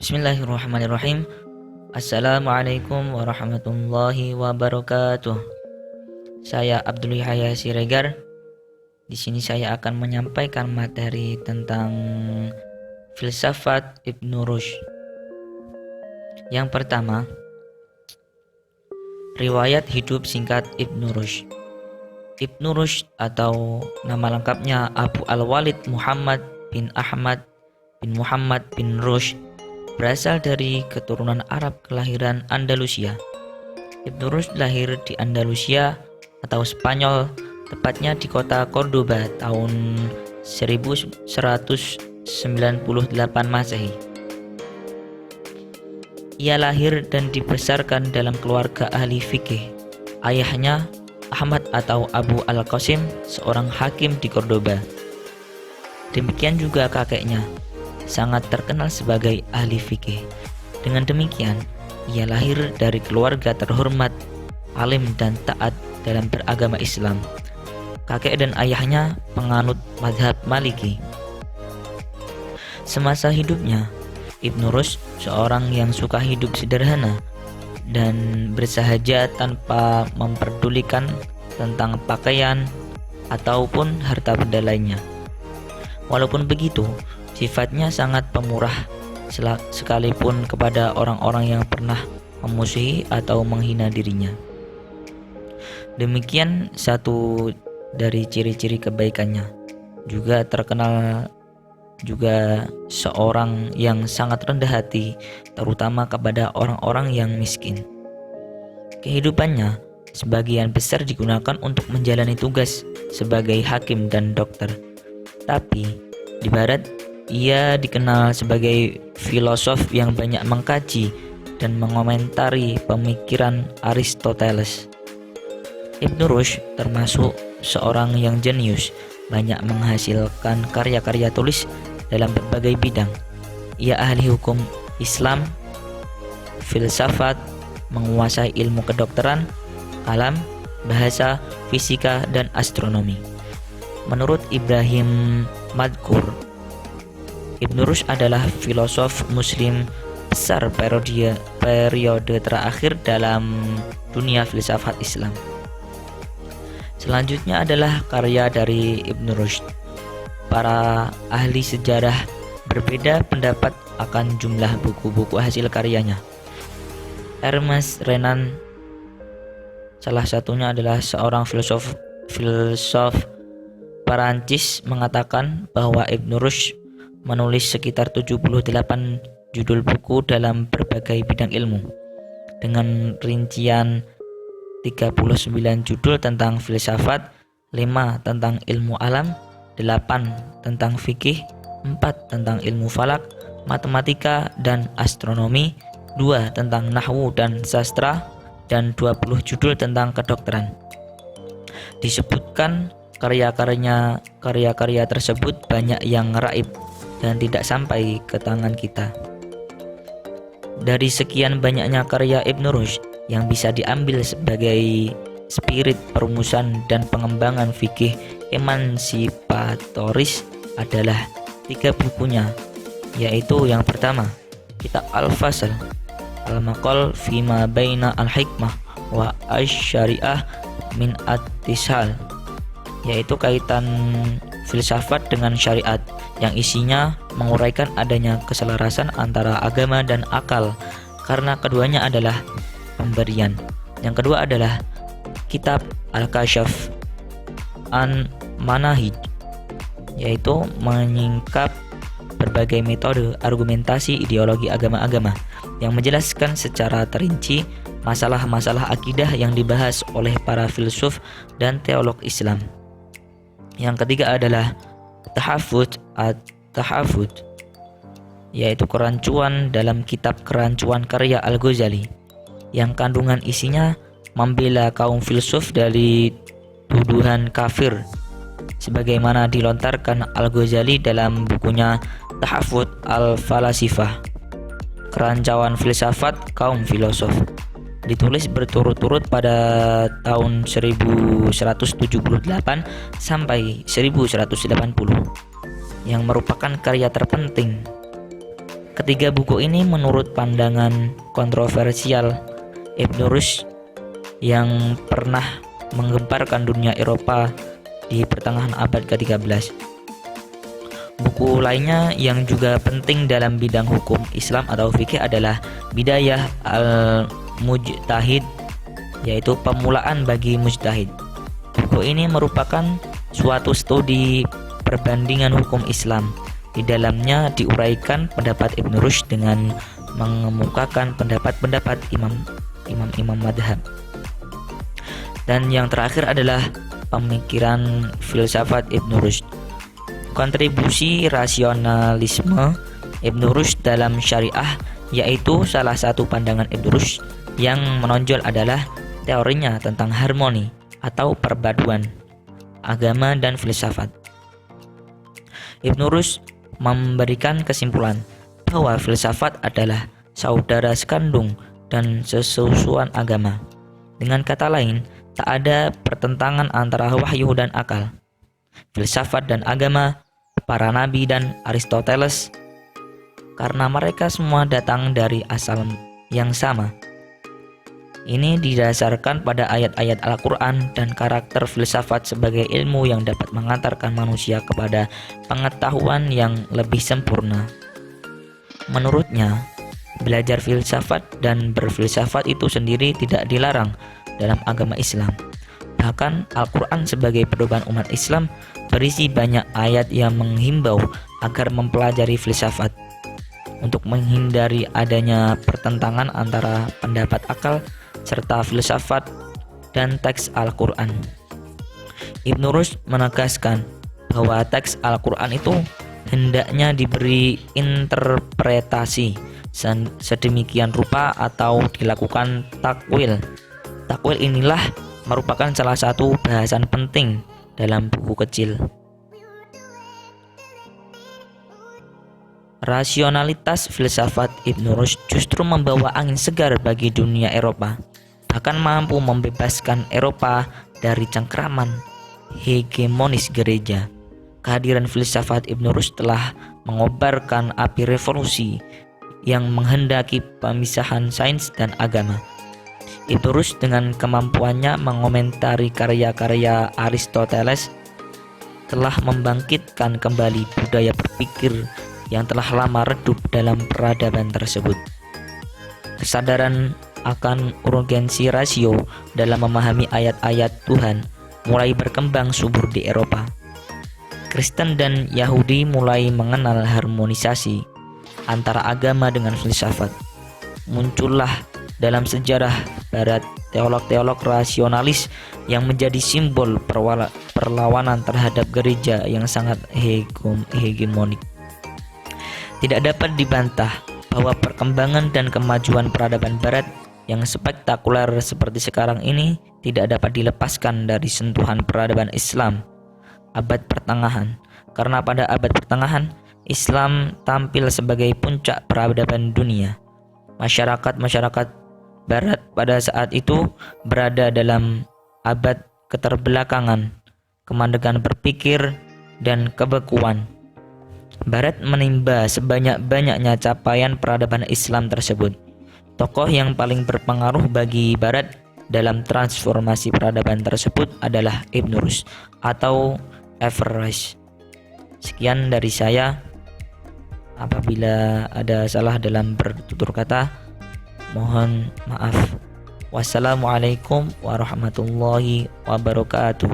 Bismillahirrahmanirrahim. Assalamualaikum warahmatullahi wabarakatuh. Saya Abdul Yahya Siregar. Di sini saya akan menyampaikan materi tentang filsafat Ibnu Rushd. Yang pertama, riwayat hidup singkat Ibnu Rushd. Ibnu Rushd atau nama lengkapnya Abu Al-Walid Muhammad bin Ahmad bin Muhammad bin Rushd berasal dari keturunan Arab kelahiran Andalusia. Ibnu Rushd lahir di Andalusia atau Spanyol, tepatnya di kota Cordoba tahun 1198 Masehi. Ia lahir dan dibesarkan dalam keluarga ahli fikih. Ayahnya Ahmad atau Abu Al-Qasim, seorang hakim di Cordoba. Demikian juga kakeknya, sangat terkenal sebagai ahli fikih. Dengan demikian, ia lahir dari keluarga terhormat, alim dan taat dalam beragama Islam. Kakek dan ayahnya penganut mazhab Maliki. Semasa hidupnya, Ibnu Rushd seorang yang suka hidup sederhana dan bersahaja tanpa memperdulikan tentang pakaian ataupun harta benda lainnya. Walaupun begitu, sifatnya sangat pemurah sekalipun kepada orang-orang yang pernah memusuhi atau menghina dirinya. Demikian satu dari ciri-ciri kebaikannya. Juga terkenal juga seorang yang sangat rendah hati, terutama kepada orang-orang yang miskin. Kehidupannya sebagian besar digunakan untuk menjalani tugas sebagai hakim dan dokter. Tapi di barat, ia dikenal sebagai filosof yang banyak mengkaji dan mengomentari pemikiran Aristoteles. Ibnu Rushd termasuk seorang yang jenius, banyak menghasilkan karya-karya tulis dalam berbagai bidang. Ia ahli hukum Islam, filsafat, menguasai ilmu kedokteran, alam, bahasa, fisika, dan astronomi. Menurut Ibrahim Madkur, Ibnu Rushd adalah filosof muslim besar periode terakhir dalam dunia filsafat Islam. Selanjutnya adalah karya dari Ibnu Rushd. Para ahli sejarah berbeda pendapat akan jumlah buku-buku hasil karyanya. Hermes Renan, salah satunya adalah seorang filosof Perancis, mengatakan bahwa Ibnu Rushd menulis sekitar 78 judul buku dalam berbagai bidang ilmu, dengan rincian 39 judul tentang filsafat, 5 tentang ilmu alam, 8 tentang fikih, 4 tentang ilmu falak, matematika dan astronomi, 2 tentang nahwu dan sastra, dan 20 judul tentang kedokteran. Disebutkan karya-karya tersebut banyak yang raib dan tidak sampai ke tangan kita. Dari sekian banyaknya karya Ibnu Rushd, yang bisa diambil sebagai spirit perumusan dan pengembangan fikih emansipatoris adalah 3 bukunya, yaitu yang pertama, kitab Al-Fasl, Al-Maqal Fima Baina Al-Hikmah wa Asy-Syariah min At-Tisal, yaitu kaitan filsafat dengan syariat, yang isinya menguraikan adanya keselarasan antara agama dan akal, karena keduanya adalah pemberian. Yang kedua adalah kitab Al-Kashaf an Manahij, yaitu menyingkap berbagai metode argumentasi ideologi agama-agama yang menjelaskan secara terinci masalah-masalah akidah yang dibahas oleh para filsuf dan teolog Islam. Yang ketiga adalah Tahafut at-Tahafut, yaitu kerancuan dalam kitab kerancuan karya Al-Ghazali, yang kandungan isinya membela kaum filsuf dari tuduhan kafir, sebagaimana dilontarkan Al-Ghazali dalam bukunya Tahafut al-Falasifah, kerancuan filsafat kaum filosof, ditulis berturut-turut pada tahun 1178 sampai 1180, yang merupakan karya terpenting Ketiga buku ini menurut pandangan kontroversial Ibn Rushd yang pernah menggemparkan dunia Eropa di pertengahan abad ke-13. Buku lainnya yang juga penting dalam bidang hukum Islam atau fikih adalah Bidayah al-Mujtahid, yaitu pemulaan bagi mujtahid. Buku ini merupakan suatu studi perbandingan hukum Islam. Di dalamnya diuraikan pendapat Ibn Rushd dengan mengemukakan pendapat-pendapat imam-imam madhab. Dan yang terakhir adalah pemikiran filsafat Ibn Rushd. Kontribusi rasionalisme Ibn Rushd dalam syariah, yaitu salah satu pandangan Ibn Rushd yang menonjol adalah teorinya tentang harmoni atau perpaduan agama dan filsafat. Ibn Rushd memberikan kesimpulan bahwa filsafat adalah saudara sekandung dan sesusuan agama. Dengan kata lain, tak ada pertentangan antara wahyu dan akal. Filsafat dan agama, para nabi dan Aristoteles, karena mereka semua datang dari asal yang sama. Ini didasarkan pada ayat-ayat Al-Quran dan karakter filsafat sebagai ilmu yang dapat mengantarkan manusia kepada pengetahuan yang lebih sempurna. Menurutnya, belajar filsafat dan berfilsafat itu sendiri tidak dilarang dalam agama Islam. Bahkan Al-Quran sebagai pedoman umat Islam berisi banyak ayat yang menghimbau agar mempelajari filsafat untuk menghindari adanya pertentangan antara pendapat akal serta filsafat dan teks Al-Quran. Ibn Rushd menegaskan bahwa teks Al-Quran itu hendaknya diberi interpretasi sedemikian rupa atau dilakukan takwil. Takwil inilah merupakan salah satu bahasan penting dalam buku kecil. Rasionalitas filsafat Ibn Rushd justru membawa angin segar bagi dunia Eropa, bahkan mampu membebaskan Eropa dari cengkraman hegemonis gereja. Kehadiran filsafat Ibn Rushd telah mengobarkan api revolusi yang menghendaki pemisahan sains dan agama. Ibn Rushd dengan kemampuannya mengomentari karya-karya Aristoteles telah membangkitkan kembali budaya berpikir yang telah lama redup dalam peradaban tersebut. Kesadaran akan urgensi rasio dalam memahami ayat-ayat Tuhan mulai berkembang subur di Eropa. Kristen dan Yahudi mulai mengenal harmonisasi antara agama dengan filsafat. Muncullah dalam sejarah Barat teolog-teolog rasionalis yang menjadi simbol perlawanan terhadap gereja yang sangat hegemonik. Tidak dapat dibantah bahwa perkembangan dan kemajuan peradaban Barat yang spektakuler seperti sekarang ini tidak dapat dilepaskan dari sentuhan peradaban Islam abad pertengahan. Karena pada abad pertengahan, Islam tampil sebagai puncak peradaban dunia. Masyarakat Barat pada saat itu berada dalam abad keterbelakangan, kemandegan berpikir, dan kebekuan. Barat menimba sebanyak-banyaknya capaian peradaban Islam tersebut. Tokoh yang paling berpengaruh bagi Barat dalam transformasi peradaban tersebut adalah Ibn Rushd atau Everest. Sekian dari saya. Apabila ada salah dalam bertutur kata, mohon maaf. Wassalamualaikum warahmatullahi wabarakatuh.